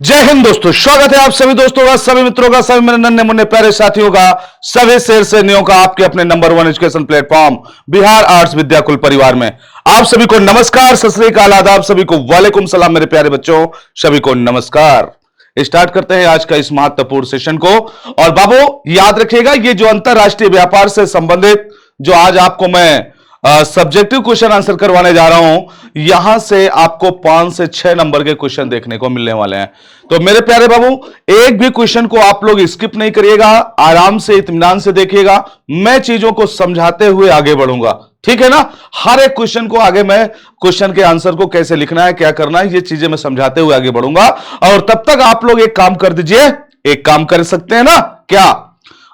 जय हिंद दोस्तों, स्वागत है आप सभी दोस्तों का, सभी मित्रों का, सभी मेरे नन्हे मुन्ने प्यारे साथियों का, सभी शेर सैनियों का आपके अपने number 1 education platform Bihar arts Vidyakul परिवार में आप सभी को नमस्कार, सत श्री अकाल, आदाब, सभी को वालेकुम सलाम। मेरे प्यारे बच्चों, सभी को नमस्कार। स्टार्ट करते हैं आज का इस महत्वपूर्ण सेशन को। और बाबू याद रखिएगा, ये जो अंतरराष्ट्रीय व्यापार से संबंधित जो आज आपको मैं सब्जेक्टिव क्वेश्चन आंसर करवाने जा रहा हूं, यहां से आपको 5 से 6 नंबर के क्वेश्चन देखने को मिलने वाले हैं। तो मेरे प्यारे बाबू, एक भी क्वेश्चन को आप लोग स्किप नहीं करिएगा, आराम से इत्मीनान से देखिएगा। मैं चीजों को समझाते हुए आगे बढ़ूंगा, ठीक है ना। हर एक क्वेश्चन को आगे मैं क्वेश्चन के आंसर को कैसे लिखना है, क्या करना है, ये चीजें मैं समझाते हुए आगे बढ़ूंगा। और तब तक आप लोग एक काम कर दीजिए, एक काम कर सकते हैं ना, क्या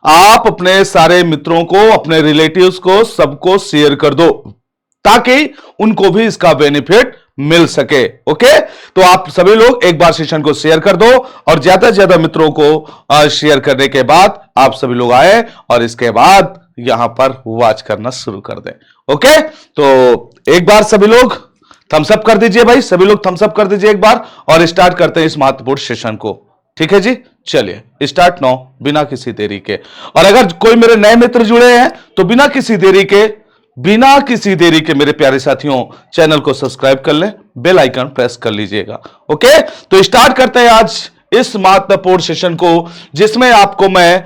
आप अपने सारे मित्रों को, अपने रिलेटिव्स को, सबको शेयर कर दो ताकि उनको भी इसका बेनिफिट मिल सके। ओके, तो आप सभी लोग एक बार सेशन को शेयर कर दो और ज्यादा से ज्यादा मित्रों को शेयर करने के बाद आप सभी लोग आए और इसके बाद यहां पर वॉच करना शुरू कर दें। ओके, तो एक बार सभी लोग थम्स अप कर दीजिए भाई, सभी लोग थम्स अप कर दीजिए एक बार और स्टार्ट करते हैं इस महत्वपूर्ण सेशन को। ठीक है जी, चलिए स्टार्ट नाउ, बिना किसी देरी के। और अगर कोई मेरे नए मित्र जुड़े हैं तो बिना किसी देरी के मेरे प्यारे साथियों, चैनल को सब्सक्राइब कर लें, बेल आइकन प्रेस कर लीजिएगा। ओके, तो स्टार्ट करते हैं आज इस महत्वपूर्ण सेशन को, जिसमें आपको मैं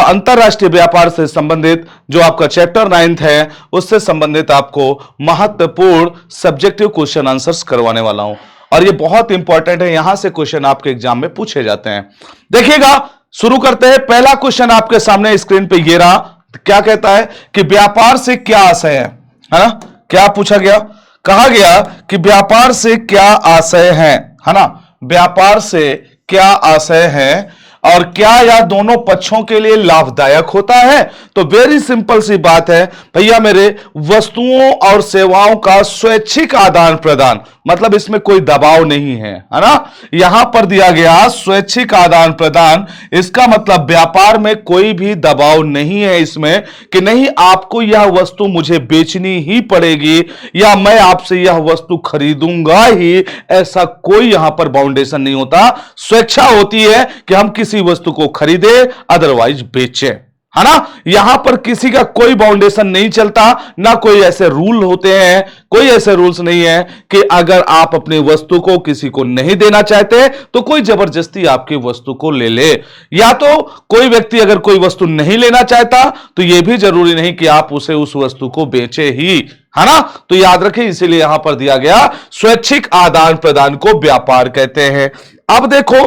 अंतरराष्ट्रीय व्यापार से संबंधित जो आपका चैप्टर 9 है उससे संबंधित आपको महत्वपूर्ण सब्जेक्टिव क्वेश्चन आंसर्स करवाने वाला हूं। और ये बहुत इंपॉर्टेंट है, यहां से क्वेश्चन आपके एग्जाम में पूछे जाते हैं। देखिएगा, शुरू करते हैं। पहला क्वेश्चन आपके सामने स्क्रीन पे ये रहा। क्या कहता है कि व्यापार से क्या आशय है ना। क्या पूछा गया, कहा गया कि व्यापार से क्या आशय है ना। व्यापार से क्या आशय है और क्या यह दोनों पक्षों के लिए लाभदायक होता है। तो वेरी सिंपल सी बात है भैया मेरे, वस्तुओं और सेवाओं का स्वैच्छिक आदान प्रदान, मतलब इसमें कोई दबाव नहीं है ना। यहां पर दिया गया स्वैच्छिक आदान प्रदान, इसका मतलब व्यापार में कोई भी दबाव नहीं है इसमें कि नहीं आपको यह वस्तु मुझे बेचनी ही पड़ेगी या मैं आपसे यह वस्तु खरीदूंगा ही, ऐसा कोई यहां पर बाउंडेशन नहीं होता। स्वेच्छा होती है कि हम किसी वस्तु को खरीदे अदरवाइज बेचे, है ना। यहां पर किसी का कोई बाउंडेशन नहीं चलता, ना कोई ऐसे रूल होते हैं, कोई ऐसे रूल्स नहीं है कि अगर आप अपनी वस्तु को किसी को नहीं देना चाहते तो कोई जबरदस्ती आपकी वस्तु को ले ले, या तो कोई व्यक्ति अगर कोई वस्तु नहीं लेना चाहता तो यह भी जरूरी नहीं कि आप उसे उस वस्तु को बेचे ही, है ना। तो याद रखें, इसीलिए यहां पर दिया गया स्वैच्छिक आदान प्रदान को व्यापार कहते हैं। अब देखो,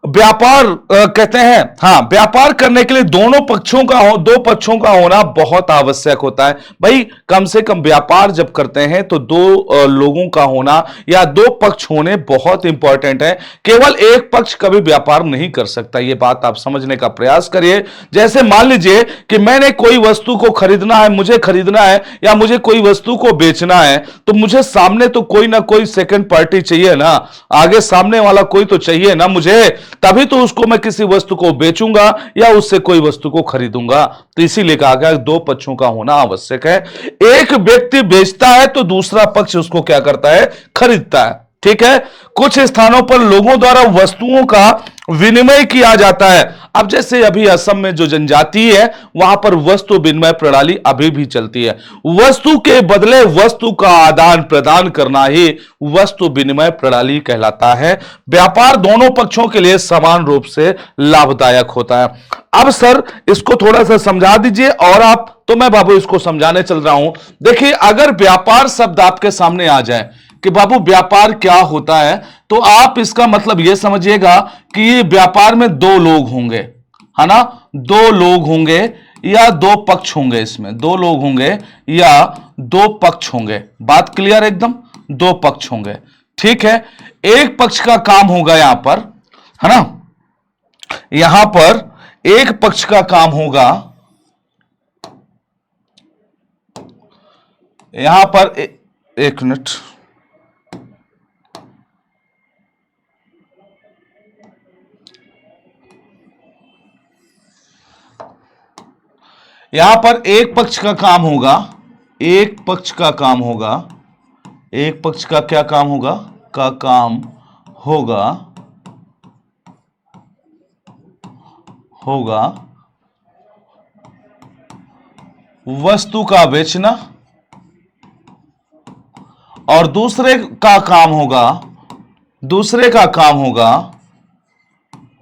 व्यापार कहते हैं, हाँ, व्यापार करने के लिए दो पक्षों का होना बहुत आवश्यक होता है भाई। कम से कम व्यापार जब करते हैं तो दो लोगों का होना या दो पक्ष होने बहुत इंपॉर्टेंट है। केवल एक पक्ष कभी व्यापार नहीं कर सकता, यह बात आप समझने का प्रयास करिए। जैसे मान लीजिए कि मैंने कोई वस्तु को खरीदना है, मुझे खरीदना है या मुझे कोई वस्तु को बेचना है, तो मुझे सामने तो कोई ना कोई सेकंड पार्टी चाहिए ना, आगे सामने वाला कोई तो चाहिए ना मुझे, तभी तो उसको मैं किसी वस्तु को बेचूंगा या उससे कोई वस्तु को खरीदूंगा। तो इसीलिए कहा गया दो पक्षों का होना आवश्यक है। एक व्यक्ति बेचता है तो दूसरा पक्ष उसको क्या करता है, खरीदता है। ठीक है, कुछ स्थानों पर लोगों द्वारा वस्तुओं का विनिमय किया जाता है। अब जैसे अभी असम में जो जनजाति है वहां पर वस्तु विनिमय प्रणाली अभी भी चलती है। वस्तु के बदले वस्तु का आदान प्रदान करना ही वस्तु विनिमय प्रणाली कहलाता है। व्यापार दोनों पक्षों के लिए समान रूप से लाभदायक होता है। अब सर इसको थोड़ा सा समझा दीजिए, और आप तो मैं बाबू इसको समझाने चल रहा हूं। देखिए, अगर व्यापार शब्द आपके सामने आ जाए कि बाबू व्यापार क्या होता है, तो आप इसका मतलब यह समझिएगा कि व्यापार में दो लोग होंगे, है ना। दो लोग होंगे या दो पक्ष होंगे, इसमें दो लोग होंगे या दो पक्ष होंगे। बात क्लियर एकदम, दो पक्ष होंगे। ठीक है, एक पक्ष का काम होगा यहां पर, है ना, यहां पर एक पक्ष का काम होगा, यहां पर एक मिनट, यहां पर एक पक्ष का काम होगा, एक पक्ष का काम होगा, एक पक्ष का क्या काम होगा, का काम होगा होगा वस्तु का बेचना और दूसरे का काम होगा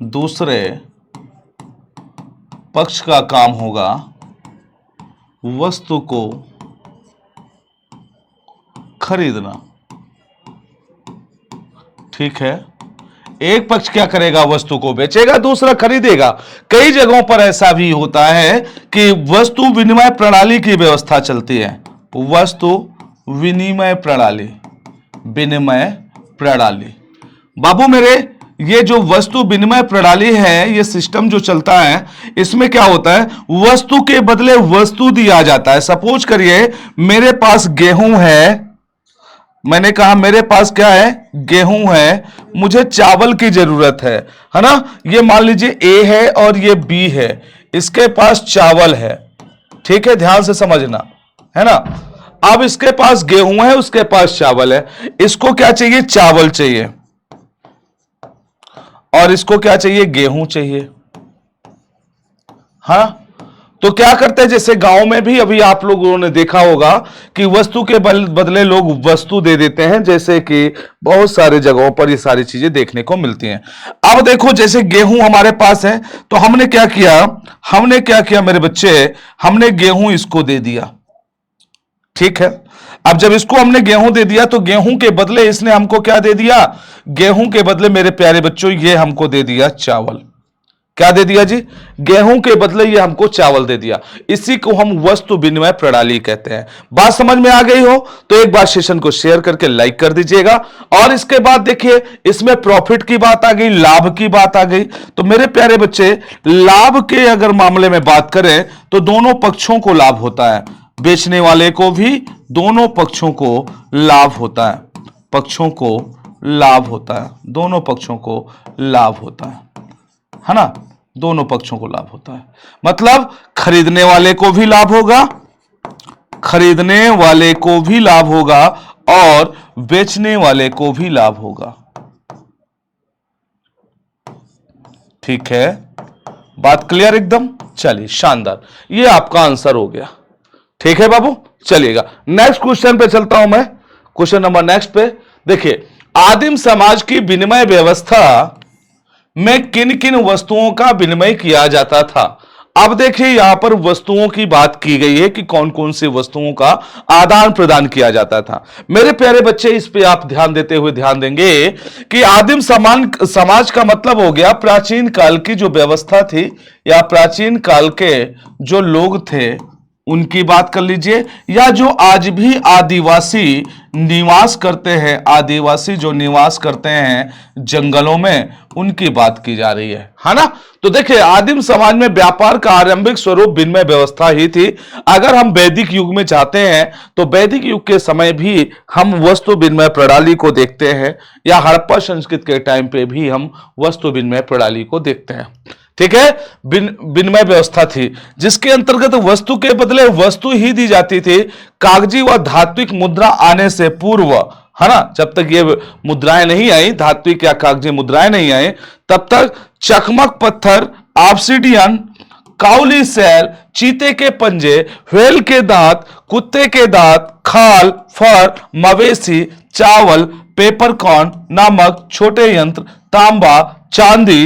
दूसरे पक्ष का काम होगा वस्तु को खरीदना। ठीक है, एक पक्ष क्या करेगा, वस्तु को बेचेगा, दूसरा खरीदेगा। कई जगहों पर ऐसा भी होता है कि वस्तु विनिमय प्रणाली की व्यवस्था चलती है। वस्तु विनिमय प्रणाली बाबू मेरे, ये जो वस्तु विनिमय प्रणाली है, ये सिस्टम जो चलता है, इसमें क्या होता है, वस्तु के बदले वस्तु दिया जाता है। सपोज करिए मेरे पास गेहूं है, मैंने कहा मेरे पास क्या है, गेहूं है, मुझे चावल की जरूरत है ना। ये मान लीजिए ए है और ये बी है, इसके पास चावल है। ठीक है, ध्यान से समझना, है ना। अब इसके पास गेहूं है, उसके पास चावल है। इसको क्या चाहिए, चावल चाहिए, और इसको क्या चाहिए, गेहूं चाहिए। हाँ, तो क्या करते हैं, जैसे गांव में भी अभी आप लोगों ने देखा होगा कि वस्तु के बदले लोग वस्तु दे देते हैं, जैसे कि बहुत सारे जगहों पर ये सारी चीजें देखने को मिलती हैं। अब देखो, जैसे गेहूं हमारे पास है, तो हमने क्या किया मेरे बच्चे, हमने गेहूं इसको दे दिया। ठीक है, अब जब इसको हमने गेहूं दे दिया, तो गेहूं के बदले इसने हमको क्या दे दिया, गेहूं के बदले मेरे प्यारे बच्चों ये हमको दे दिया चावल। क्या दे दिया जी, गेहूं के बदले ये हमको चावल दे दिया। इसी को हम वस्तु विनिमय प्रणाली कहते हैं। बात समझ में आ गई हो तो एक बार सेशन को शेयर करके लाइक कर दीजिएगा। और इसके बाद देखिए, इसमें प्रॉफिट की बात आ गई, लाभ की बात आ गई। तो मेरे प्यारे बच्चे, लाभ के अगर मामले में बात करें तो दोनों पक्षों को लाभ होता है, बेचने वाले को भी, दोनों पक्षों को लाभ होता है, दोनों पक्षों को लाभ होता है ना, दोनों पक्षों को लाभ होता है। मतलब खरीदने वाले को भी लाभ होगा, और बेचने वाले को भी लाभ होगा। ठीक है, बात क्लियर एकदम। चलिए, शानदार, ये आपका आंसर हो गया। ठीक है बाबू, चलिएगा नेक्स्ट क्वेश्चन पे चलता हूं मैं। क्वेश्चन नंबर नेक्स्ट पे देखिए, आदिम समाज की विनिमय व्यवस्था में किन किन वस्तुओं का विनिमय किया जाता था। अब देखिए, यहां पर वस्तुओं की बात की गई है कि कौन कौन सी वस्तुओं का आदान प्रदान किया जाता था। मेरे प्यारे बच्चे, इस पे आप ध्यान देते हुए ध्यान देंगे कि आदिम समाज का मतलब हो गया प्राचीन काल की जो व्यवस्था थी, या प्राचीन काल के जो लोग थे उनकी बात कर लीजिए, या जो आज भी आदिवासी निवास करते हैं जंगलों में, उनकी बात की जा रही है ना। तो देखिए, आदिम समाज में व्यापार का आरंभिक स्वरूप विनिमय व्यवस्था ही थी। अगर हम वैदिक युग में जाते हैं तो वैदिक युग के समय भी हम वस्तु विनिमय प्रणाली को देखते हैं, या हड़प्पा संस्कृति के टाइम पे भी हम वस्तु विनिमय प्रणाली को देखते हैं। ठीक है, विनिमय व्यवस्था थी जिसके अंतर्गत वस्तु के बदले वस्तु ही दी जाती थी। कागजी व धात्विक मुद्रा आने से पूर्व, है ना, जब तक ये मुद्राएं नहीं आई, धात्विक या कागजी मुद्राएं नहीं आई, तब तक चकमक पत्थर, ऑब्सिडियन, काउली सेल, चीते के पंजे, व्हेल के दांत, कुत्ते के दांत, खाल, फर, मवेशी, चावल, पेपरकॉर्न, नमक, छोटे यंत्र, तांबा, चांदी,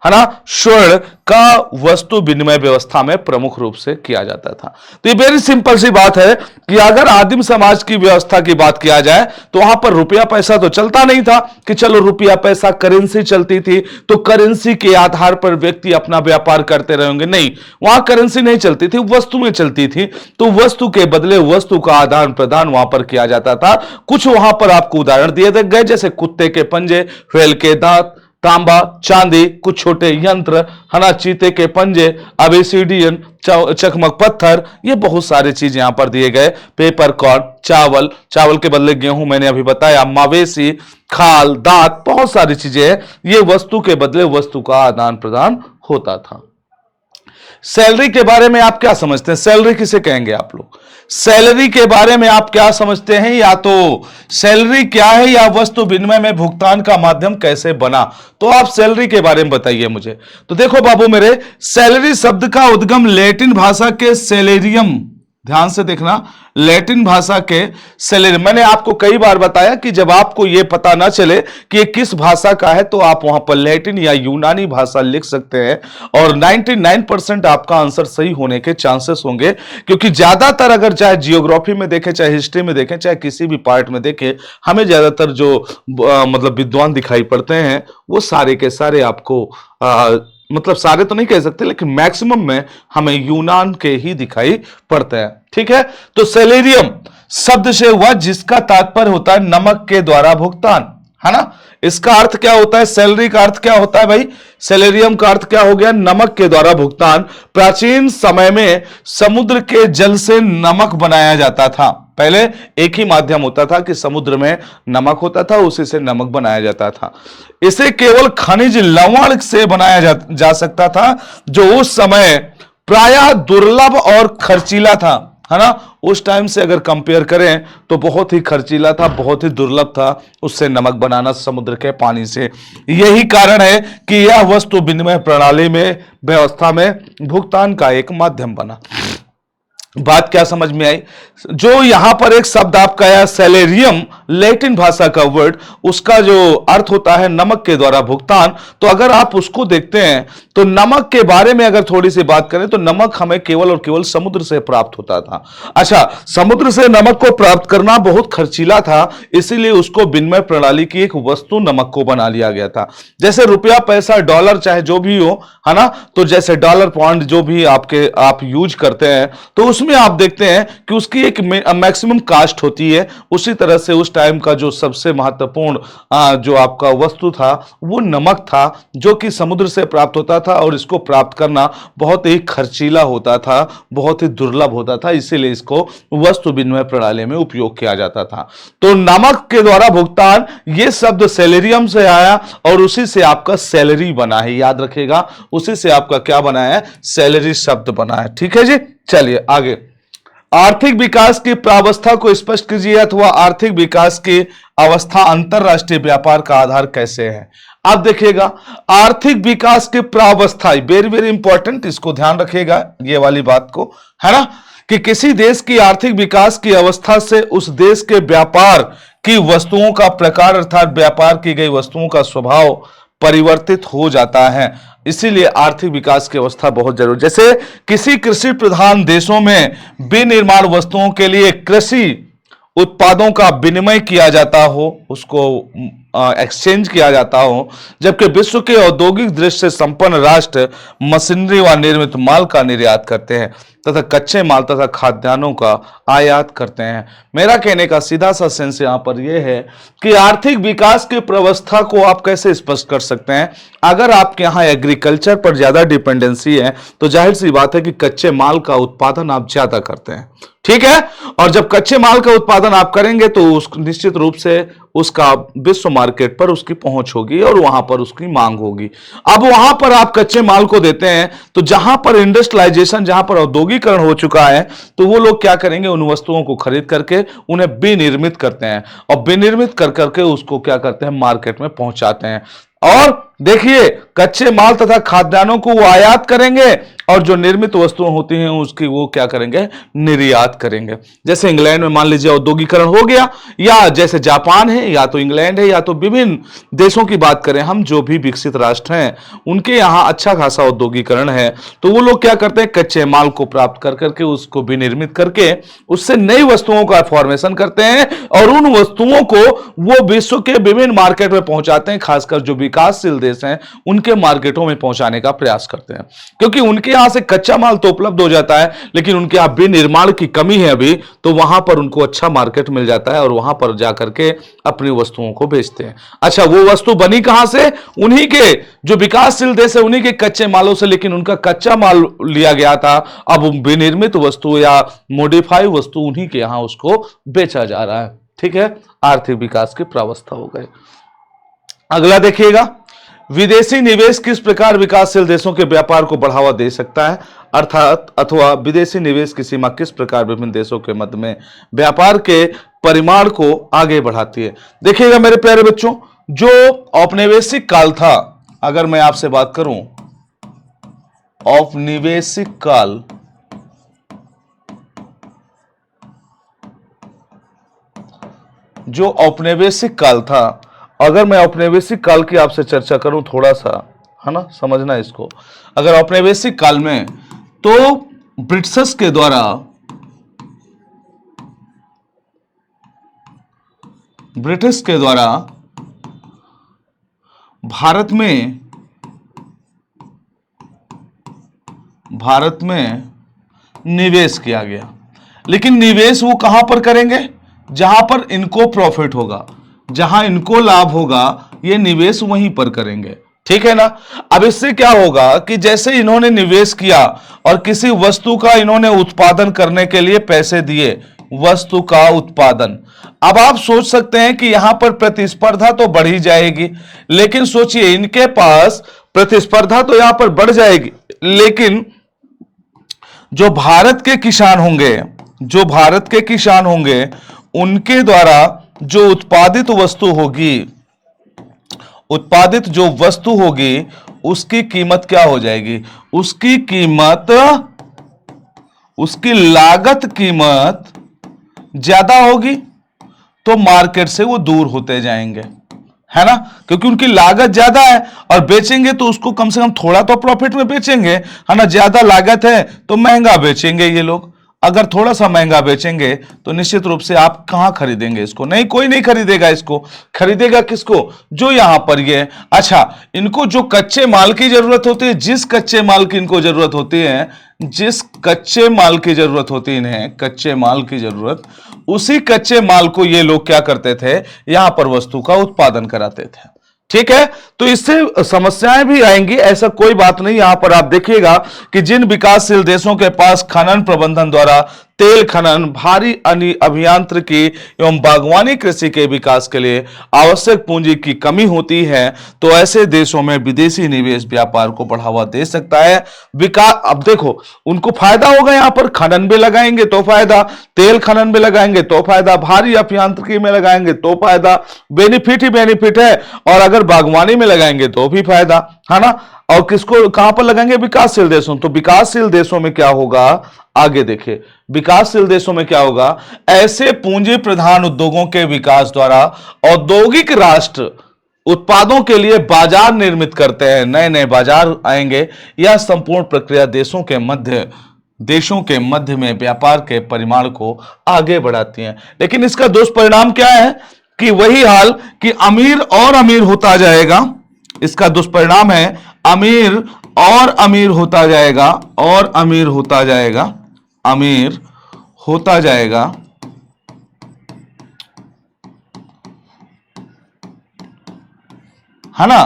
है ना, स्वर्ण का वस्तु विनिमय व्यवस्था में प्रमुख रूप से किया जाता था। तो ये वेरी सिंपल सी बात है कि अगर आदिम समाज की व्यवस्था की बात किया जाए तो वहां पर रुपया पैसा तो चलता नहीं था कि चलो रुपया पैसा, करेंसी चलती थी तो करेंसी के आधार पर व्यक्ति अपना व्यापार करते रहेंगे। नहीं, वहां करेंसी नहीं चलती थी, वस्तुएं चलती थी। तो वस्तु के बदले वस्तु का आदान प्रदान वहां पर किया जाता था। कुछ वहां पर आपको उदाहरण दिए गए, जैसे कुत्ते के पंजे, व्हेल के दांत, तांबा, चांदी, कुछ छोटे यंत्र, है ना, चीते के पंजे, ऑब्सिडियन, चकमक पत्थर, ये बहुत सारी चीज यहां पर दिए गए। पेपरकॉर्न, चावल के बदले गेहूं मैंने अभी बताया, मवेशी, खाल, दांत, बहुत सारी चीजें, ये वस्तु के बदले वस्तु का आदान प्रदान होता था। सैलरी के बारे में आप क्या समझते हैं? सैलरी किसे कहेंगे आप लोग? सैलरी के बारे में आप क्या समझते हैं? या तो सैलरी क्या है, या वस्तु विनिमय में भुगतान का माध्यम कैसे बना? तो आप सैलरी के बारे में बताइए मुझे। तो देखो बाबू मेरे, सैलरी शब्द का उद्गम लैटिन भाषा के सैलेरियम, ध्यान से देखना, लैटिन भाषा के सैलरी। मैंने आपको कई बार बताया कि जब आपको यह पता ना चले कि ये किस भाषा का है, तो आप वहां पर लैटिन या यूनानी भाषा लिख सकते हैं, और 99% आपका आंसर सही होने के चांसेस होंगे। क्योंकि ज्यादातर अगर चाहे जियोग्राफी में देखें, चाहे हिस्ट्री में देखें, चाहे किसी भी पार्ट में देखें, हमें ज्यादातर जो मतलब विद्वान दिखाई पड़ते हैं, वो सारे के सारे आपको मतलब सारे तो नहीं कह सकते, लेकिन मैक्सिमम में हमें यूनान के ही दिखाई पड़ते हैं। ठीक है, तो सैलेरियम शब्द से हुआ जिसका तात्पर्य होता है नमक के द्वारा भुगतान, है ना। इसका अर्थ क्या होता है? सैलरी का अर्थ क्या होता है भाई? सैलेरियम का अर्थ क्या हो गया? नमक के द्वारा भुगतान। प्राचीन समय में समुद्र के जल से नमक बनाया जाता था। पहले एक ही माध्यम होता था कि समुद्र में नमक होता था, उसी से नमक बनाया जाता था। इसे केवल खनिज लवण से बनाया जा सकता था, जो उस समय प्रायः दुर्लभ और खर्चीला था, है ना। उस टाइम से अगर कंपेयर करें तो बहुत ही खर्चीला था, बहुत ही दुर्लभ था उससे नमक बनाना समुद्र के पानी से। यही कारण है कि यह वस्तु विनिमय प्रणाली में व्यवस्था में भुगतान का एक माध्यम बना। बात क्या समझ में आई? जो यहां पर एक शब्द आपका आया सैलेरियम, लैटिन भाषा का वर्ड, उसका जो अर्थ होता है नमक के द्वारा भुगतान। तो अगर आप उसको देखते हैं तो नमक के बारे में अगर थोड़ी सी बात करें तो नमक हमें केवल और केवल समुद्र से प्राप्त होता था। अच्छा, समुद्र से नमक को प्राप्त करना बहुत खर्चीला था, इसीलिए उसको विनिमय प्रणाली की एक वस्तु नमक को बना लिया गया था। जैसे रुपया, पैसा, डॉलर चाहे जो भी हो, है ना, तो जैसे डॉलर, पाउंड जो भी आप यूज करते हैं, तो उसमें आप देखते हैं कि उसकी एक मैक्सिमम कास्ट होती है। उसी तरह से उस टाइम का जो सबसे महत्वपूर्ण जो आपका वस्तु था वो नमक था, जो कि समुद्र से प्राप्त होता था, और इसको प्राप्त करना बहुत ही खर्चीला होता था, बहुत ही दुर्लभ होता था, इसीलिए इसको वस्तु विनिमय प्रणाली में उपयोग किया जाता था। तो नमक के द्वारा भुगतान, यह शब्द सैलेरियम से आया, और उसी से आपका सैलरी बना है। याद रखिएगा, उसी से आपका क्या बना है? सैलरी शब्द बना है। ठीक है जी, चलिए आगे। आर्थिक विकास की प्रावस्था को स्पष्ट कीजिए, अथवा आर्थिक विकास की अवस्था अंतरराष्ट्रीय व्यापार का आधार कैसे है? आप देखिएगा, आर्थिक विकास की प्रावस्था वेरी वेरी इंपॉर्टेंट, इसको ध्यान रखिएगा ये वाली बात को, है ना, कि किसी देश की आर्थिक विकास की अवस्था से उस देश के व्यापार की वस्तुओं का प्रकार अर्थात व्यापार की गई वस्तुओं का स्वभाव परिवर्तित हो जाता है। इसीलिए आर्थिक विकास की अवस्था बहुत जरूरी। जैसे किसी कृषि प्रधान देशों में विनिर्माण वस्तुओं के लिए कृषि उत्पादों का विनिमय किया जाता हो, उसको एक्सचेंज किया जाता हो, जबकि विश्व के औद्योगिक दृष्टि से संपन्न राष्ट्र मशीनरी व निर्मित माल का निर्यात करते हैं तथा कच्चे माल तथा खाद्यान्नों का आयात करते हैं। मेरा कहने का सीधा सा सेंस यहां पर यह है कि आर्थिक विकास की व्यवस्था को आप कैसे स्पष्ट कर सकते हैं? अगर आपके यहां एग्रीकल्चर पर ज्यादा डिपेंडेंसी है तो जाहिर सी बात है कि कच्चे माल का उत्पादन आप ज्यादा करते हैं। ठीक है, और जब कच्चे माल का उत्पादन आप करेंगे तो निश्चित रूप से उसका विश्व मार्केट पर उसकी पहुंच होगी और वहां पर उसकी मांग होगी। अब वहां पर आप कच्चे माल को देते हैं तो जहां पर इंडस्ट्रियलाइजेशन, जहां पर औद्योगिकरण हो चुका है, तो वो लोग क्या करेंगे? उन वस्तुओं को खरीद करके उन्हें विनिर्मित करते हैं, और विनिर्मित कर करके उसको क्या करते हैं? मार्केट में पहुंचाते हैं। और देखिए, कच्चे माल तथा खाद्यान्नों को वो आयात करेंगे, और जो निर्मित वस्तुएं होती हैं उसकी वो क्या करेंगे? निर्यात करेंगे। जैसे इंग्लैंड में मान लीजिए औद्योगिकरण हो गया, या जैसे जापान है, या तो इंग्लैंड है, या तो विभिन्न देशों की बात करें हम, जो भी विकसित राष्ट्र हैं उनके यहां अच्छा खासा औद्योगिकरण है, तो वो लोग क्या करते हैं? कच्चे माल को प्राप्त कर करके उसको विनिर्मित करके उससे नई वस्तुओं का फॉर्मेशन करते हैं, और उन वस्तुओं को वो विश्व के विभिन्न मार्केट में पहुंचाते हैं। खासकर जो विकासशील देश हैं उनके मार्केटों में पहुंचाने का प्रयास करते हैं, क्योंकि उनके यहां से कच्चा माल तो उपलब्ध हो जाता है, लेकिन उनके यहां विनिर्माण की कमी है अभी, तो वहां पर उनको अच्छा मार्केट मिल जाता है और वहां पर जाकर के अपनी वस्तुओं को बेचते हैं। अच्छा, वो वस्तु बनी कहां से? उन्हीं के जो विकासशील देश है उन्हीं के कच्चे मालों से, लेकिन उनका कच्चा माल लिया गया था, अब विनिर्मित वस्तु या मॉडिफाई वस्तु उन्हीं के यहां उसको बेचा जा रहा है। ठीक है, आर्थिक विकास की प्रावस्था हो गए। अगला देखिएगा, विदेशी निवेश किस प्रकार विकासशील देशों के व्यापार को बढ़ावा दे सकता है, अर्थात अथवा विदेशी निवेश की सीमा किस प्रकार विभिन्न देशों के मध्य में व्यापार के परिमाण को आगे बढ़ाती है। देखिएगा मेरे प्यारे बच्चों, जो औपनिवेशिक काल था, अगर मैं आपसे बात करूं औपनिवेशिक काल, जो औपनिवेशिक काल था, अगर मैं औपनिवेशिक काल की आपसे चर्चा करूं थोड़ा सा, है ना, समझना इसको। अगर औपनिवेशिक काल में, तो ब्रिटिशर्स के द्वारा भारत में निवेश किया गया, लेकिन निवेश वो कहां पर करेंगे, जहां पर इनको प्रॉफिट होगा, जहां इनको लाभ होगा, ये निवेश वहीं पर करेंगे। ठीक है ना। अब इससे क्या होगा कि जैसे इन्होंने निवेश किया और किसी वस्तु का इन्होंने उत्पादन करने के लिए पैसे दिए, वस्तु का उत्पादन, अब आप सोच सकते हैं कि यहां पर प्रतिस्पर्धा तो बढ़ ही जाएगी, लेकिन सोचिए इनके पास प्रतिस्पर्धा तो यहां पर बढ़ जाएगी, लेकिन जो भारत के किसान होंगे, उनके द्वारा जो उत्पादित वस्तु होगी, उसकी कीमत क्या हो जाएगी, उसकी लागत कीमत ज्यादा होगी, तो मार्केट से वो दूर होते जाएंगे, है ना, क्योंकि उनकी लागत ज्यादा है, और बेचेंगे तो उसको कम से कम थोड़ा तो प्रॉफिट में बेचेंगे, है ना। ज्यादा लागत है तो महंगा बेचेंगे ये लोग। अगर थोड़ा सा महंगा बेचेंगे तो निश्चित रूप से आप कहां खरीदेंगे इसको, नहीं, कोई नहीं खरीदेगा इसको। खरीदेगा किसको, जो यहां पर ये, अच्छा, इनको जो कच्चे माल की जरूरत होती है, जिस कच्चे माल की इनको जरूरत होती है, इन्हें कच्चे माल की जरूरत, उसी कच्चे माल को ये लोग क्या करते थे, यहां पर वस्तु का उत्पादन कराते थे। ठीक है, तो इससे समस्याएं भी आएंगी, ऐसा कोई बात नहीं। यहां पर आप देखिएगा कि जिन विकासशील देशों के पास खनन प्रबंधन द्वारा तेल खनन, भारी अभियांत्रिकी एवं बागवानी कृषि के विकास के लिए आवश्यक पूंजी की कमी होती है, तो ऐसे देशों में विदेशी निवेश व्यापार को बढ़ावा दे सकता है। विकास, अब देखो उनको फायदा होगा, यहां पर खनन में लगाएंगे तो फायदा, तेल खनन में लगाएंगे तो फायदा, भारी अभियांत्रिकी में लगाएंगे तो फायदा, बेनिफिट ही बेनिफिट है, और अगर बागवानी में लगाएंगे तो भी फायदा, है ना। और किसको कहां पर लगाएंगे, विकासशील देशों। तो विकासशील देशों में क्या होगा, आगे देखिए, विकासशील देशों में क्या होगा, ऐसे पूंजी प्रधान उद्योगों के विकास द्वारा औद्योगिक राष्ट्र उत्पादों के लिए बाजार निर्मित करते हैं, नए नए बाजार आएंगे। यह संपूर्ण प्रक्रिया देशों के मध्य में व्यापार के परिमाण को आगे बढ़ाती है। लेकिन इसका दुष्परिणाम क्या है कि वही हाल कि अमीर और अमीर होता जाएगा। इसका दुष्परिणाम है अमीर और अमीर होता जाएगा, और अमीर होता जाएगा, अमीर होता जाएगा, है ना,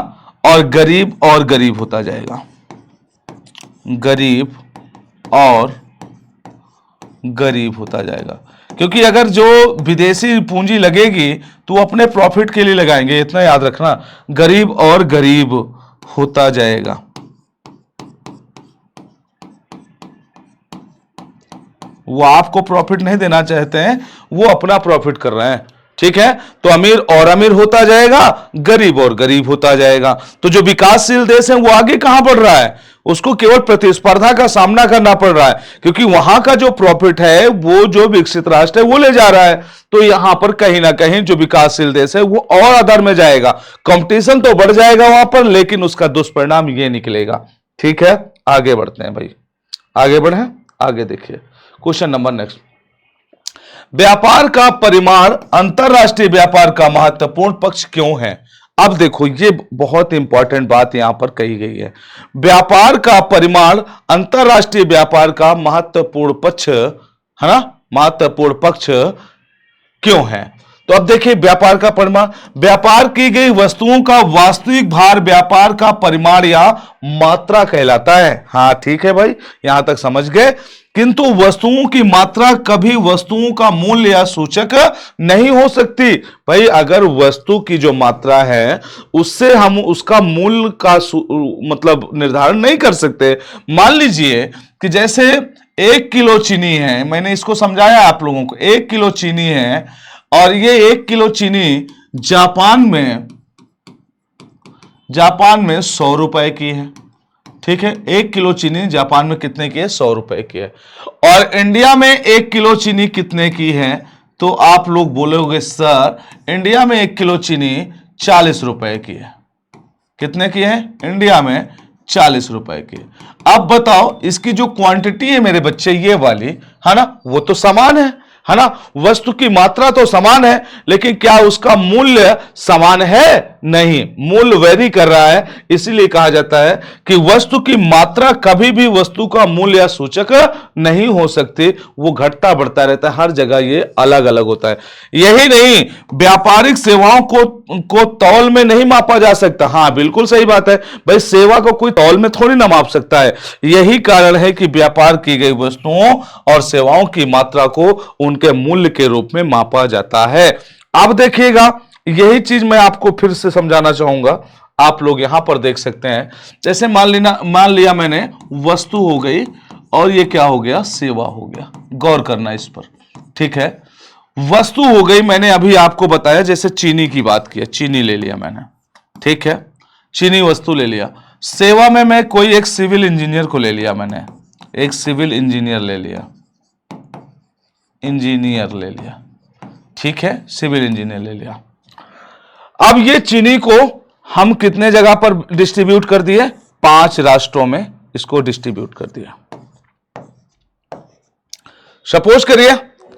और गरीब होता जाएगा, गरीब और गरीब होता जाएगा। क्योंकि अगर जो विदेशी पूंजी लगेगी तो अपने प्रॉफिट के लिए लगाएंगे, इतना याद रखना, गरीब और गरीब होता जाएगा। वो आपको प्रॉफिट नहीं देना चाहते हैं, वो अपना प्रॉफिट कर रहे हैं। ठीक है, तो अमीर और अमीर होता जाएगा, गरीब और गरीब होता जाएगा। तो जो विकासशील देश है वो आगे कहां बढ़ रहा है, उसको केवल प्रतिस्पर्धा का सामना करना पड़ रहा है, क्योंकि वहां का जो प्रॉफिट है वो जो विकसित राष्ट्र है वो ले जा रहा है। तो यहां पर कहीं ना कहीं जो विकासशील देश है वो और अदर में जाएगा, कंपटीशन तो बढ़ जाएगा वहां पर, लेकिन उसका दुष्परिणाम ये निकलेगा। ठीक है, आगे बढ़ते हैं भाई, आगे बढ़े, आगे देखिए क्वेश्चन नंबर नेक्स्ट। व्यापार का परिमाण अंतरराष्ट्रीय व्यापार का महत्वपूर्ण पक्ष क्यों है। अब देखो ये बहुत इंपॉर्टेंट बात यहां पर कही गई है, व्यापार का परिमाण अंतरराष्ट्रीय व्यापार का महत्वपूर्ण पक्ष, है ना, महत्वपूर्ण पक्ष क्यों है। तो अब देखिए व्यापार का परिमाण, व्यापार की गई वस्तुओं का वास्तविक भार व्यापार का परिमाण या मात्रा कहलाता है। हाँ ठीक है भाई, यहां तक समझ गए। किंतु वस्तुओं की मात्रा कभी वस्तुओं का मूल्य या सूचक नहीं हो सकती। भाई अगर वस्तु की जो मात्रा है उससे हम उसका मूल्य का मतलब निर्धारण नहीं कर सकते। मान लीजिए कि जैसे 1 किलो चीनी है, मैंने इसको समझाया आप लोगों को, 1 किलो चीनी है और ये 1 किलो चीनी जापान में 100 रुपए की है। ठीक है, 1 किलो चीनी जापान में कितने की है? 100 रुपए की है। और इंडिया में 1 किलो चीनी कितने की है? तो आप लोग बोलोगे सर इंडिया में 1 किलो चीनी 40 रुपए की है। कितने की है? इंडिया में 40 रुपए की। अब बताओ इसकी जो क्वांटिटी है मेरे बच्चे ये वाली है ना, वो तो समान है ना, वस्तु की मात्रा तो समान है, लेकिन क्या उसका मूल्य समान है? नहीं, मूल्य वेरी कर रहा है। इसीलिए कहा जाता है कि वस्तु की मात्रा कभी भी वस्तु का मूल्य या सूचक नहीं हो सकती, वो घटता बढ़ता रहता है, हर जगह ये अलग अलग होता है। यही नहीं, व्यापारिक सेवाओं को तौल में नहीं मापा जा सकता। हाँ बिल्कुल सही बात है भाई, सेवा को कोई तौल में थोड़ी ना माप सकता है। यही कारण है कि व्यापार की गई वस्तुओं और सेवाओं की मात्रा को उनके मूल्य के रूप में मापा जाता है। अब देखिएगा, यही चीज मैं आपको फिर से समझाना चाहूंगा। आप लोग यहां पर देख सकते हैं, जैसे मान लिया मैंने वस्तु हो गई और ये क्या हो गया? सेवा हो गया। गौर करना इस पर, ठीक है। वस्तु हो गई, मैंने अभी आपको बताया, जैसे चीनी की बात की है, चीनी ले लिया मैंने, ठीक है, चीनी वस्तु ले लिया। सेवा में मैं कोई एक सिविल इंजीनियर को ले लिया, मैंने एक सिविल इंजीनियर ले लिया, ठीक है, सिविल इंजीनियर ले लिया। अब ये चीनी को हम कितने जगह पर डिस्ट्रीब्यूट कर दिए? 5 राष्ट्रों में इसको डिस्ट्रीब्यूट कर दिया। सपोज करिए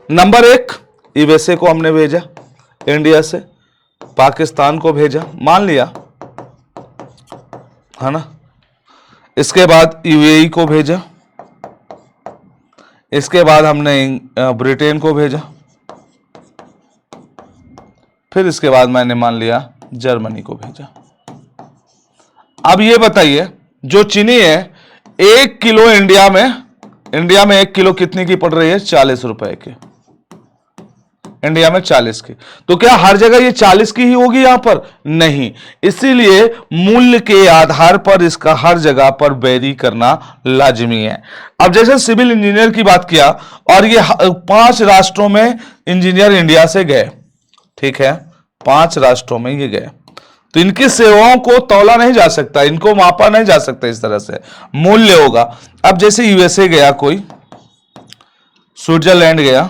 नंबर 1 यूएसए को हमने भेजा, इंडिया से पाकिस्तान को भेजा, मान लिया, है ना। इसके बाद यूएई को भेजा, इसके बाद हमने ब्रिटेन को भेजा, फिर इसके बाद मैंने मान लिया जर्मनी को भेजा। अब ये बताइए, जो चीनी है 1 किलो इंडिया में 1 किलो कितने की पड़ रही है? 40 रुपए की, इंडिया में 40 की। तो क्या हर जगह ये 40 की ही होगी? यहां पर नहीं, इसीलिए मूल्य के आधार पर इसका हर जगह पर वेरी करना लाजमी है। अब जैसे सिविल इंजीनियर की बात किया और ये 5 राष्ट्रों में इंजीनियर इंडिया से गए, ठीक है, 5 राष्ट्रों में ये गए, तो इनकी सेवाओं को तौला नहीं जा सकता, इनको मापा नहीं जा सकता, इस तरह से मूल्य होगा। अब जैसे यूएसए गया कोई, स्विट्जरलैंड गया,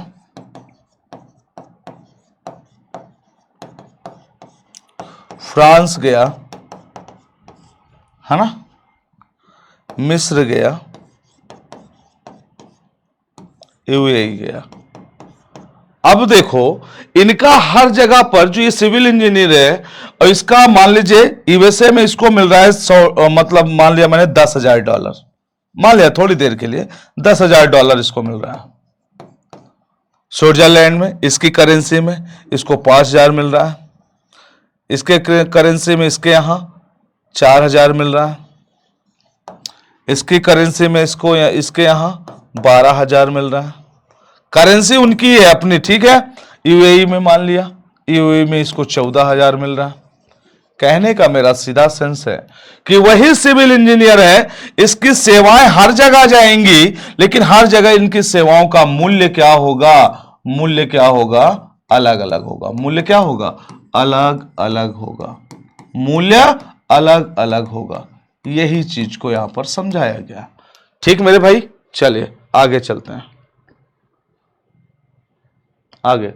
फ्रांस गया, है ना, मिस्र गया, यूएई गया। अब देखो इनका हर जगह पर जो ये सिविल इंजीनियर है, और इसका मान लीजिए यूएसए में इसको मिल रहा है 100, मतलब मान लिया मैंने $10,000, मान लिया थोड़ी देर के लिए $10,000 इसको मिल रहा है। स्विट्जरलैंड में इसकी करेंसी में इसको 5,000 मिल रहा है, इसके करेंसी में इसके यहां 4,000 मिल रहा है, इसकी करेंसी में इसको इसके यहां 12,000 मिल रहा है। करेंसी उनकी है अपनी, ठीक है। यूएई में मान लिया, यूएई में इसको 14,000 मिल रहा है। कहने का मेरा सीधा सेंस है कि वही सिविल इंजीनियर है, इसकी सेवाएं हर जगह जाएंगी, लेकिन हर जगह इनकी सेवाओं का मूल्य क्या होगा? मूल्य क्या होगा? अलग अलग होगा। मूल्य क्या होगा? अलग अलग होगा। मूल्य अलग अलग होगा। यही चीज को यहां पर समझाया गया। ठीक मेरे भाई, चलिए आगे चलते हैं। आगे,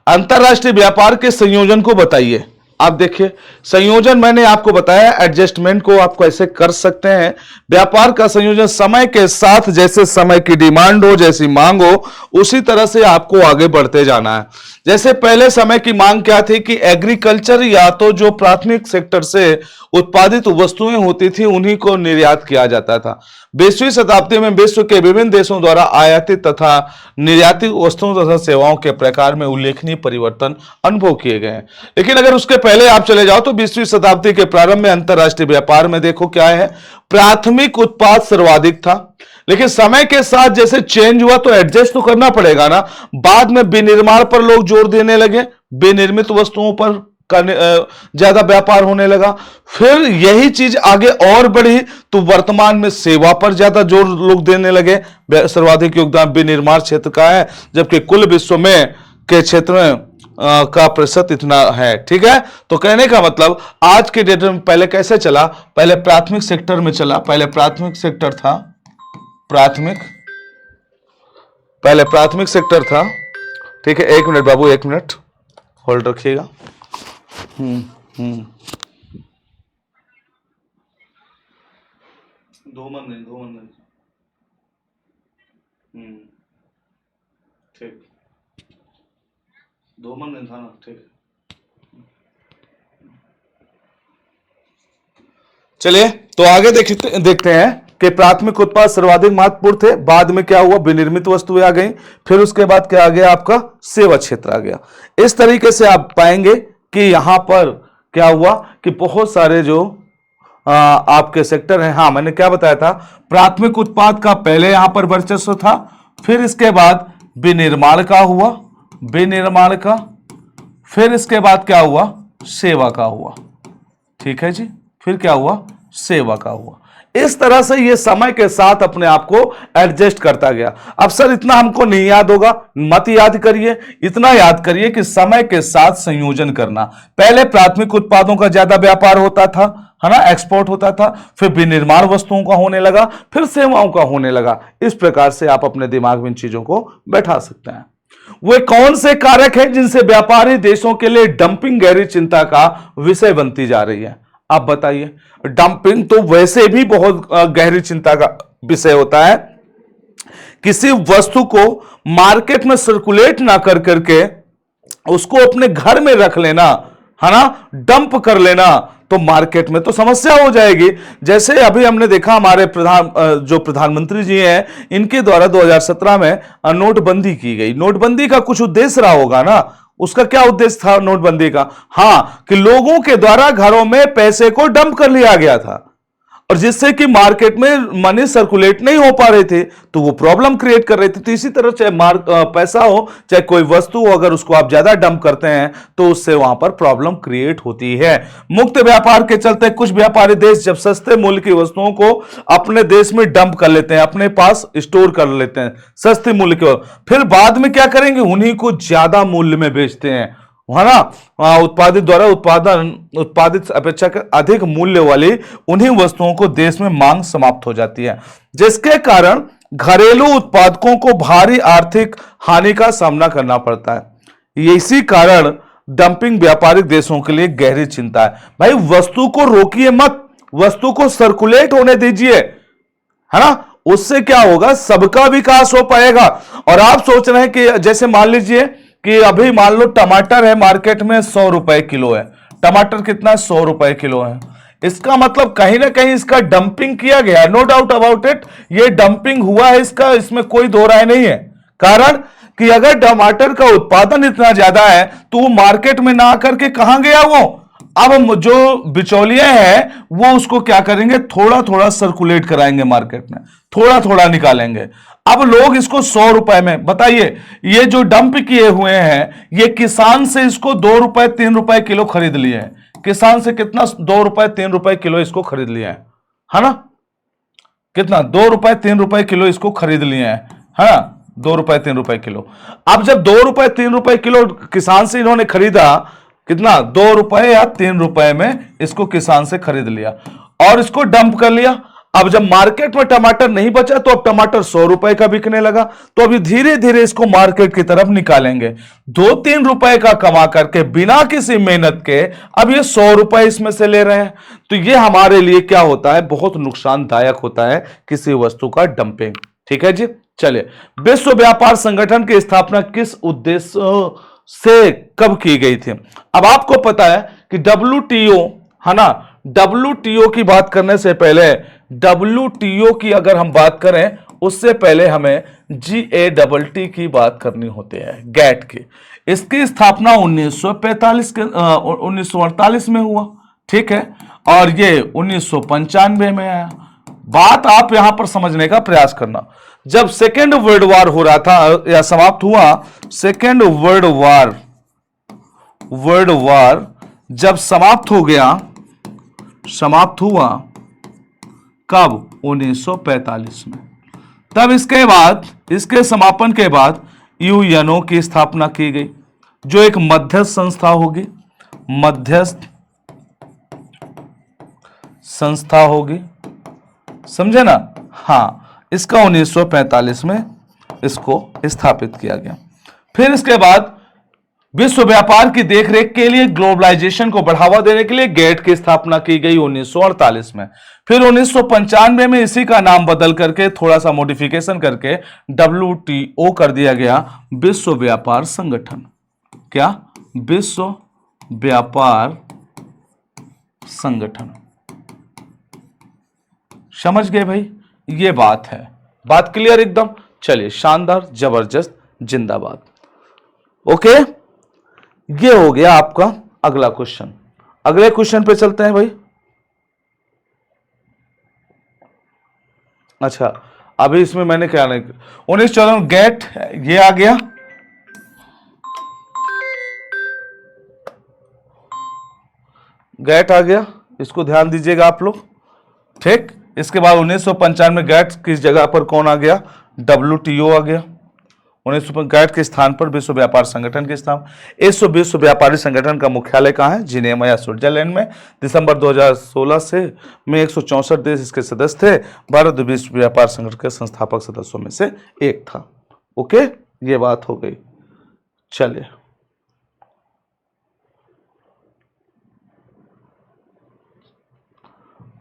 अंतरराष्ट्रीय व्यापार के संयोजन को बताइए। आप देखिए, संयोजन मैंने आपको बताया, एडजस्टमेंट को आप कैसे कर सकते हैं। व्यापार का संयोजन समय के साथ, जैसे समय की डिमांड हो, जैसी मांग हो, उसी तरह से आपको आगे बढ़ते जाना है। जैसे पहले समय की मांग क्या थी कि एग्रीकल्चर या तो जो प्राथमिक सेक्टर से उत्पादित वस्तुएं होती थी उन्हीं को निर्यात किया जाता था। 20वीं शताब्दी में विश्व के विभिन्न देशों द्वारा आयातित तथा निर्यातित वस्तुओं तथा सेवाओं के प्रकार में उल्लेखनीय परिवर्तन अनुभव किए गए हैं। लेकिन अगर उसके पहले आप चले जाओ तो 20वीं शताब्दी के प्रारंभ में अंतरराष्ट्रीय व्यापार में देखो क्या है, प्राथमिक उत्पाद सर्वाधिक था। लेकिन समय के साथ जैसे चेंज हुआ तो एडजस्ट तो करना पड़ेगा ना। बाद में विनिर्माण पर लोग जोर देने लगे, विनिर्मित वस्तुओं पर ज्यादा व्यापार होने लगा। फिर यही चीज आगे और बढ़ी तो वर्तमान में सेवा पर ज्यादा जोर लोग देने लगे। सर्वाधिक योगदान विनिर्माण क्षेत्र का है, जबकि कुल विश्व में के क्षेत्र में का प्रतिशत इतना है। ठीक है, तो कहने का मतलब आज के डेट में पहले कैसे चला, पहले प्राथमिक सेक्टर में चला। पहले प्राथमिक सेक्टर था, पहले प्राथमिक सेक्टर था। ठीक है, 1 मिनट बाबू, 1 मिनट होल्ड रखिएगा। दो मन ठीक, 2 मन था ना। ठीक, चलिए तो आगे देखते हैं कि प्राथमिक उत्पाद सर्वाधिक महत्वपूर्ण थे। बाद में क्या हुआ, विनिर्मित वस्तुएं आ गई। फिर उसके बाद क्या आ गया, आपका सेवा क्षेत्र आ गया। इस तरीके से आप पाएंगे कि यहां पर क्या हुआ कि बहुत सारे जो आपके सेक्टर हैं। हाँ, मैंने क्या बताया था, प्राथमिक उत्पाद का पहले यहां पर वर्चस्व था, फिर इसके बाद विनिर्माण का हुआ, विनिर्माण का, फिर इसके बाद क्या हुआ, सेवा का हुआ। ठीक है जी, फिर क्या हुआ, सेवा का हुआ। इस तरह से ये समय के साथ अपने आप को एडजस्ट करता गया। अब सर इतना हमको नहीं याद होगा, मत याद करिए, इतना याद करिए कि समय के साथ संयोजन करना। पहले प्राथमिक उत्पादों का ज्यादा व्यापार होता था, है ना, एक्सपोर्ट होता था, फिर विनिर्माण वस्तुओं का होने लगा, फिर सेवाओं का होने लगा। इस प्रकार से आप अपने दिमाग में इन चीजों को बैठा सकते हैं। वे कौन से कारक हैं जिनसे व्यापारी देशों के लिए डंपिंग गहरी चिंता का विषय बनती जा रही है? आप बताइए। डंपिंग तो वैसे भी बहुत गहरी चिंता का विषय होता है। किसी वस्तु को मार्केट में सर्कुलेट ना कर करके उसको अपने घर में रख लेना, है ना, डंप कर लेना, तो मार्केट में तो समस्या हो जाएगी। जैसे अभी हमने देखा हमारे प्रधानमंत्री जी हैं, इनके द्वारा 2017 में नोटबंदी की गई। नोटबंदी का कुछ उद्देश्य रहा होगा ना। उसका क्या उद्देश्य था नोटबंदी का? हाँ, कि लोगों के द्वारा घरों में पैसे को डंप कर लिया गया था और जिससे कि मार्केट में मनी सर्कुलेट नहीं हो पा रहे थे, तो वो प्रॉब्लम क्रिएट कर रहे थे। तो इसी तरह चाहे पैसा हो चाहे कोई वस्तु हो, अगर उसको आप ज्यादा डंप करते हैं तो उससे वहां पर प्रॉब्लम क्रिएट होती है। मुक्त व्यापार के चलते कुछ व्यापारी देश जब सस्ते मूल्य की वस्तुओं को अपने देश में डंप कर लेते हैं, अपने पास स्टोर कर लेते हैं सस्ते मूल्य के, फिर बाद में क्या करेंगे, उन्हीं को ज्यादा मूल्य में बेचते हैं, है ना। उत्पादित अपेक्षा अधिक मूल्य वाली उन्हीं वस्तुओं को देश में मांग समाप्त हो जाती है, जिसके कारण घरेलू उत्पादकों को भारी आर्थिक हानि का सामना करना पड़ता है। इसी कारण डंपिंग व्यापारिक देशों के लिए गहरी चिंता है। भाई वस्तु को रोकिए मत, वस्तु को सर्कुलेट होने दीजिए, है ना, उससे क्या होगा, सबका विकास हो पाएगा। और आप सोच रहे हैं कि जैसे मान लीजिए कि अभी मान लो टमाटर है मार्केट में 100 रुपए किलो है। टमाटर कितना है, 100 रुपए किलो है। इसका मतलब कहीं ना कहीं इसका डंपिंग किया गया है, नो डाउट अबाउट इट, ये डंपिंग हुआ है इसका, इसमें कोई दो राय नहीं है। कारण कि अगर टमाटर का उत्पादन इतना ज्यादा है तो वो मार्केट में ना करके कहां गया वो, अब जो बिचौलिए हैं वो उसको क्या करेंगे, थोड़ा थोड़ा सर्कुलेट कराएंगे मार्केट में, थोड़ा थोड़ा निकालेंगे। अब लोग इसको 100 रुपए में, बताइए ये जो डंप किए हुए हैं ये किसान से इसको 2 रुपए 3 रुपए किलो खरीद लिए हैं। किसान से कितना, 2 रुपए 3 रुपए किलो इसको खरीद लिए हैं, है ना, कितना, 2 रुपए 3 रुपए किलो इसको खरीद लिए हैं, है ना, 2 रुपए 3 रुपए किलो। अब जब 2 रुपए 3 रुपए किलो किसान से इन्होंने खरीदा, कितना, 2 रुपए या 3 रुपए में इसको किसान से खरीद लिया और इसको डंप कर लिया। अब जब मार्केट में टमाटर नहीं बचा तो अब टमाटर 100 रुपए का बिकने लगा, तो अभी धीरे धीरे इसको मार्केट की तरफ निकालेंगे। 2-3 रुपए का कमा करके बिना किसी मेहनत के अब ये 100 रुपए इसमें से ले रहे हैं। तो ये हमारे लिए क्या होता है, बहुत नुकसानदायक होता है किसी वस्तु का डंपिंग। ठीक है जी, चलिए। विश्व व्यापार संगठन की स्थापना किस उद्देश्य से कब की गई थी। अब आपको पता है कि WTO है ना, WTO की बात करने से पहले, WTO की अगर हम बात करें उससे पहले हमें GATT की बात करनी होती है, गैट की। इसकी स्थापना 1948 में हुआ, ठीक है, और ये 1995 में आया। बात आप यहां पर समझने का प्रयास करना, जब सेकेंड वर्ल्ड वॉर हो रहा था या समाप्त हुआ, सेकेंड वर्ल्ड वॉर जब समाप्त हो गया, समाप्त हुआ कब? 1945 में। तब इसके बाद, इसके समापन के बाद यूएनओ की स्थापना की गई, जो एक मध्यस्थ संस्था होगी, मध्यस्थ संस्था होगी, समझे ना। हाँ, इसका 1945 में इसको स्थापित किया गया। फिर इसके बाद विश्व व्यापार की देखरेख के लिए, ग्लोबलाइजेशन को बढ़ावा देने के लिए गेट की स्थापना की गई 1948 में। फिर 1995 में इसी का नाम बदल करके, थोड़ा सा मॉडिफिकेशन करके WTO कर दिया गया, विश्व व्यापार संगठन। क्या? विश्व व्यापार संगठन। समझ गए भाई? ये बात है, बात क्लियर एकदम। चलिए, शानदार, जबरदस्त, जिंदाबाद। ओके, ये हो गया आपका अगला क्वेश्चन। अगले क्वेश्चन पे चलते हैं भाई। अच्छा, अभी इसमें मैंने क्या नहीं, 1914 गेट ये आ गया, गेट आ गया, इसको ध्यान दीजिएगा आप लोग, ठीक। इसके बाद 1995 में गेट की जगह पर कौन आ गया? WTO आ गया। 1995 गेट के स्थान पर विश्व व्यापार संगठन के स्थान। इस विश्व व्यापारी संगठन का मुख्यालय कहाँ है? जिनेवा या स्विट्जरलैंड में। दिसंबर 2016 से में 164 देश इसके सदस्य थे। भारत विश्व व्यापार संगठन के संस्थापक सदस्यों में से एक था। ओके, ये बात हो गई। चलिए,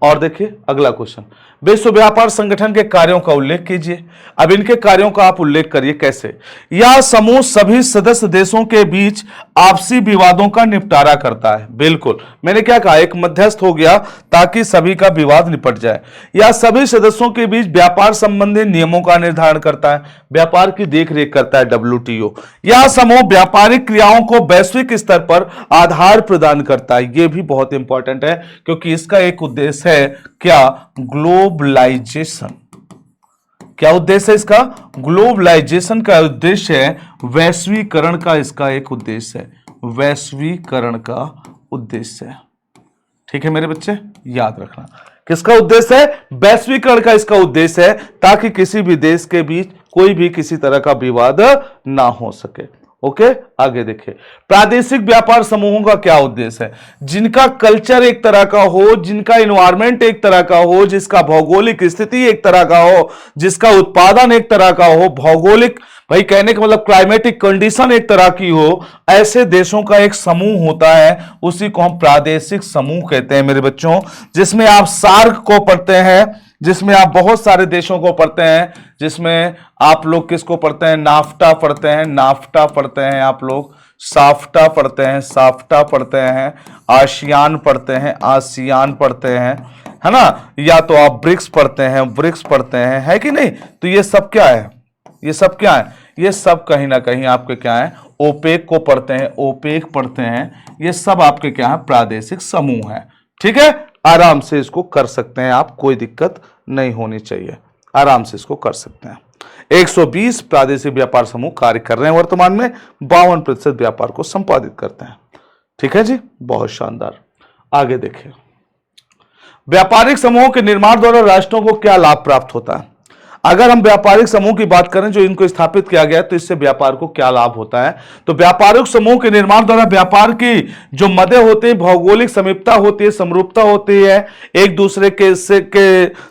और देखिए अगला क्वेश्चन, विश्व व्यापार संगठन के कार्यों का उल्लेख कीजिए। अब इनके कार्यों का आप उल्लेख करिए। कैसे? यह समूह सभी सदस्य देशों के बीच आपसी विवादों का निपटारा करता है। बिल्कुल, मैंने क्या कहा, एक मध्यस्थ हो गया ताकि सभी का विवाद निपट जाए। यह सभी सदस्यों के बीच व्यापार संबंधी नियमों का निर्धारण करता है, व्यापार की देखरेख करता है WTO। यह समूह व्यापारिक क्रियाओं को वैश्विक स्तर पर आधार प्रदान करता है। यह भी बहुत इंपॉर्टेंट है, क्योंकि इसका एक उद्देश्य है क्या? ग्लोबलाइजेशन। क्या उद्देश्य है इसका? ग्लोबलाइजेशन का उद्देश्य है वैश्वीकरण का, इसका एक उद्देश्य है वैश्वीकरण का उद्देश्य है। ठीक है मेरे बच्चे, याद रखना, किसका उद्देश्य है? वैश्वीकरण का इसका उद्देश्य है, ताकि किसी भी देश के बीच कोई भी किसी तरह का विवाद ना हो सके। ओके, आगे देखिए, प्रादेशिक व्यापार समूहों का क्या उद्देश्य है? जिनका कल्चर एक तरह का हो, जिनका एनवायरमेंट एक तरह का हो, जिसका भौगोलिक स्थिति एक तरह का हो, जिसका उत्पादन एक तरह का हो, भौगोलिक, भाई कहने का मतलब क्लाइमेटिक कंडीशन एक तरह की हो, ऐसे देशों का एक समूह होता है, उसी को हम प्रादेशिक समूह कहते हैं मेरे बच्चों। जिसमें आप सार्क को पढ़ते हैं, जिसमें आप बहुत सारे देशों को पढ़ते हैं, जिसमें आप लोग किसको पढ़ते हैं? नाफ्टा पढ़ते हैं, नाफ्टा पढ़ते हैं आप लोग, साफ्टा पढ़ते हैं, साफ्टा पढ़ते हैं, आसियान पढ़ते हैं, आसियान पढ़ते हैं, है ना, या तो आप ब्रिक्स पढ़ते हैं, ब्रिक्स पढ़ते हैं, है कि नहीं? तो ये सब क्या है? ये सब क्या है? ये सब कहीं ना कहीं आपके क्या है? ओपेक को पढ़ते हैं, ओपेक पढ़ते हैं। ये सब आपके क्या है? प्रादेशिक समूह है। ठीक है, आराम से इसको कर सकते हैं आप, कोई दिक्कत नहीं होनी चाहिए, आराम से इसको कर सकते हैं। 120 प्रादेशिक व्यापार समूह कार्य कर रहे हैं वर्तमान में, 52% व्यापार को संपादित करते हैं। ठीक है जी, बहुत शानदार। आगे देखिए, व्यापारिक समूहों के निर्माण द्वारा राष्ट्रों को क्या लाभ प्राप्त होता है? अगर हम व्यापारिक समूह की बात करें जो इनको स्थापित किया गया है, तो इससे व्यापार को क्या लाभ होता है? तो व्यापारिक समूह के निर्माण द्वारा व्यापार की जो मदे होती है, भौगोलिक समीपता होती है, समरूपता होती है, एक दूसरे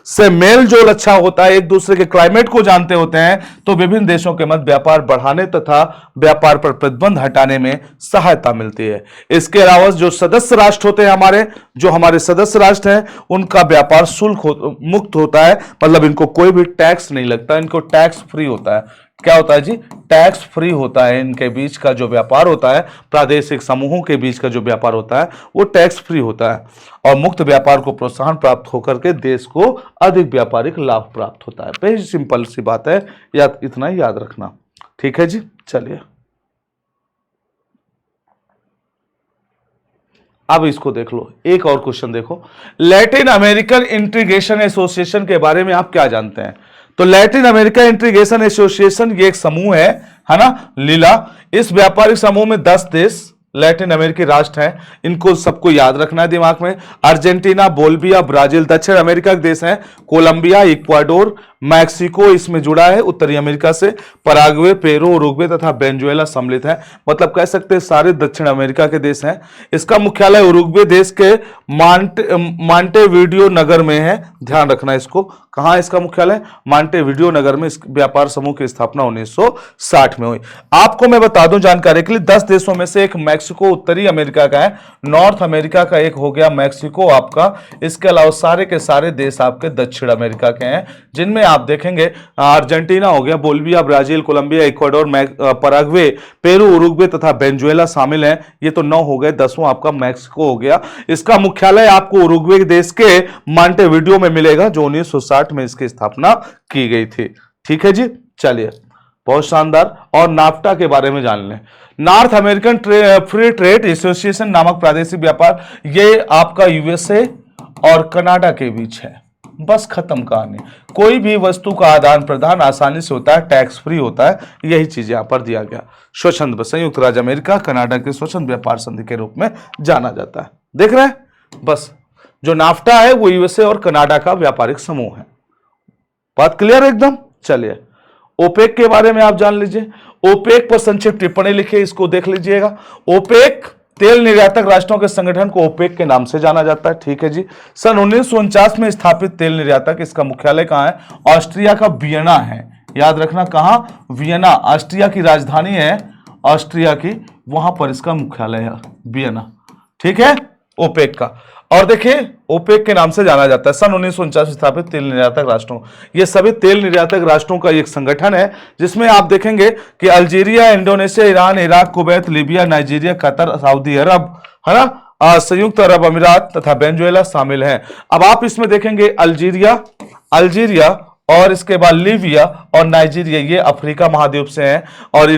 से मेल जोल अच्छा होता है, एक दूसरे के क्लाइमेट को जानते होते हैं, तो विभिन्न देशों के मध्य व्यापार बढ़ाने तथा व्यापार पर प्रतिबंध हटाने में सहायता मिलती है। इसके अलावा जो सदस्य राष्ट्र होते हैं हमारे, जो हमारे सदस्य राष्ट्र हैं, उनका व्यापार शुल्क मुक्त होता है, मतलब इनको कोई भी टैक्स नहीं लगता, इनको टैक्स फ्री होता है, क्या होता है जी, टैक्स फ्री होता है। इनके बीच का जो व्यापार होता है, प्रादेशिक समूहों के बीच का जो व्यापार होता है वो टैक्स फ्री होता है, और मुक्त व्यापार को प्रोत्साहन प्राप्त होकर के देश को अधिक व्यापारिक लाभ प्राप्त होता है। बेहद सिंपल सी बात है, याद इतना ही याद रखना। ठीक है जी, चलिए अब इसको देख लो, एक और क्वेश्चन देखो। लैटिन अमेरिकन इंटीग्रेशन एसोसिएशन के बारे में आप क्या जानते हैं? तो लैटिन अमेरिका इंटीग्रेशन एसोसिएशन ये एक समूह है ना, लीला। इस व्यापारिक समूह में 10 देश लैटिन अमेरिकी राष्ट्र हैं। इनको सबको याद रखना है दिमाग में। Argentina, Bolivia, Brazil. दक्षिण अमेरिका के देश हैं कोलंबिया, इक्वाडोर, मैक्सिको इसमें जुड़ा है उत्तरी अमेरिका से। पराग्वे, पेरू, उरुग्वे तथा वेनेजुएला सम्मिलित है। मतलब कह सकते हैं सारे दक्षिण अमेरिका के देश हैं। इसका मुख्यालय उरुग्वे देश के मांटेवीडियो नगर में है। ध्यान रखना इसको, कहां इसका मुख्यालय? मांटेवीडियो नगर में। इस व्यापार समूह की स्थापना 1960 में हुई। आपको मैं बता दूं जानकारी के लिए, 10 देशों में से एक मैक्सिको उत्तरी अमेरिका का है, नॉर्थ अमेरिका का एक हो गया मैक्सिको आपका। इसके अलावा सारे के सारे देश आपके दक्षिण अमेरिका के हैं, जिनमें आप देखेंगे अर्जेंटीना हो गया, Bolivia, Brazil, Colombia, Ecuador, Paraguay, Peru, Uruguay तथा वेनेजुएला शामिल हैं। ये तो 9 हो गए, 10वां आपका मैक्सिको हो गया। इसका मुख्यालय आपको उरुग्वे देश के मांटेवीडियो में मिलेगा, जो 1960 में इसकी स्थापना की गई थी। ठीक है जी, चलिए बहुत शानदार। और नाफ्टा के बारे में जान लें। North American free trade association नामक प्रादेशिक व्यापार, ये आपका यूएसए और कनाडा के बीच है। बस खत्म कहानी। कोई भी वस्तु का आदान प्रदान आसानी से होता है, टैक्स फ्री होता है। यही चीज यहां पर दिया गया। स्वच्छंद संयुक्त राज्य अमेरिका कनाडा के स्वच्छंद व्यापार संधि के रूप में जाना जाता है। देख रहे हैं, बस जो नाफ्टा है वो यूएसए और कनाडा का व्यापारिक समूह है। बात क्लियर एकदम। चलिए ओपेक के बारे में आप जान लीजिए। ओपेक पर संक्षिप्त टिप्पणी लिखिए, इसको देख लीजिएगा। ओपेक तेल निर्यातक राष्ट्रों के संगठन को ओपेक के नाम से जाना जाता है। ठीक है जी। सन 1949 में स्थापित तेल निर्यातक, इसका मुख्यालय कहां है? ऑस्ट्रिया का वियना है। याद रखना, कहां? वियना, ऑस्ट्रिया की राजधानी है ऑस्ट्रिया की, वहां पर इसका मुख्यालय है वियना। ठीक है, ओपेक का। और देखिए ओपेक के नाम से जाना जाता है। सन 1949 स्थापित तेल निर्यातक राष्ट्रों, ये सभी तेल निर्यातक राष्ट्रों का एक संगठन है, जिसमें आप देखेंगे कि Algeria, Indonesia, Iran, Iraq, Kuwait, Libya, Nigeria, Qatar, Saudi Arab, है ना, संयुक्त अरब अमीरात तथा वेनेजुएला शामिल हैं। अब आप इसमें देखेंगे अल्जीरिया और इसके बाद लीबिया और नाइजीरिया, ये अफ्रीका महाद्वीप से हैं। और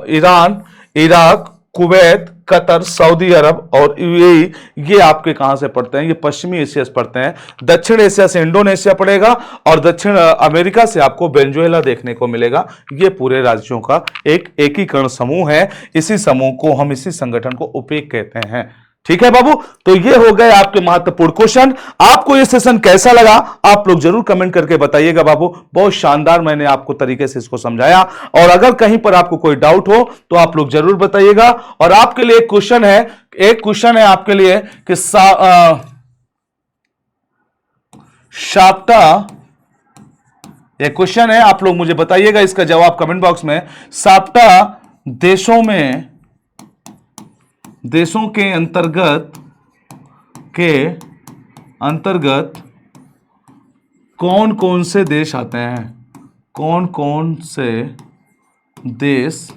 Iran, Iraq, Kuwait, Qatar, Saudi Arab और यूएई, ये आपके कहां से पड़ते हैं? ये पश्चिमी एशिया से पड़ते हैं। दक्षिण एशिया से इंडोनेशिया पड़ेगा और दक्षिण अमेरिका से आपको वेनेजुएला देखने को मिलेगा। ये पूरे राज्यों का एक एकीकरण समूह है। इसी समूह को हम, इसी संगठन को ओपेक कहते हैं। ठीक है बाबू, तो ये हो गए आपके महत्वपूर्ण क्वेश्चन। आपको ये सेशन कैसा लगा आप लोग जरूर कमेंट करके बताइएगा बाबू। बहुत शानदार मैंने आपको तरीके से इसको समझाया, और अगर कहीं पर आपको कोई डाउट हो तो आप लोग जरूर बताइएगा। और आपके लिए एक क्वेश्चन है आपके लिए कि शाप्टा, एक क्वेश्चन है, आप लोग मुझे बताइएगा इसका जवाब कमेंट बॉक्स में। शाप्टा देशों के अंतर्गत कौन कौन से देश आते हैं? कौन कौन से देश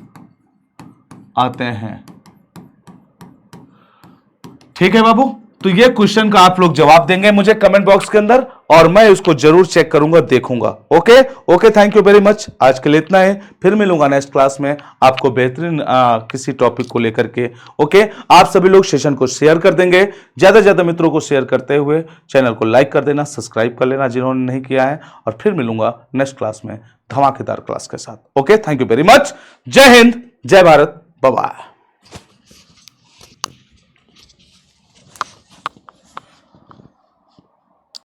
आते हैं? ठीक है बाबू, तो ये क्वेश्चन का आप लोग जवाब देंगे मुझे कमेंट बॉक्स के अंदर, और मैं इसको जरूर चेक करूंगा, देखूंगा। Okay, thank you very much. आज के लिए इतना है, फिर मिलूंगा नेक्स्ट क्लास में आपको बेहतरीन किसी टॉपिक को लेकर के। ओके, आप सभी लोग सेशन को शेयर कर देंगे, ज्यादा से ज्यादा मित्रों को शेयर करते हुए चैनल को लाइक कर देना, सब्सक्राइब कर लेना जिन्होंने नहीं किया है, और फिर मिलूंगा नेक्स्ट क्लास में धमाकेदार क्लास के साथ। Okay, thank you very much. जय हिंद, जय भारत, बाय बाय।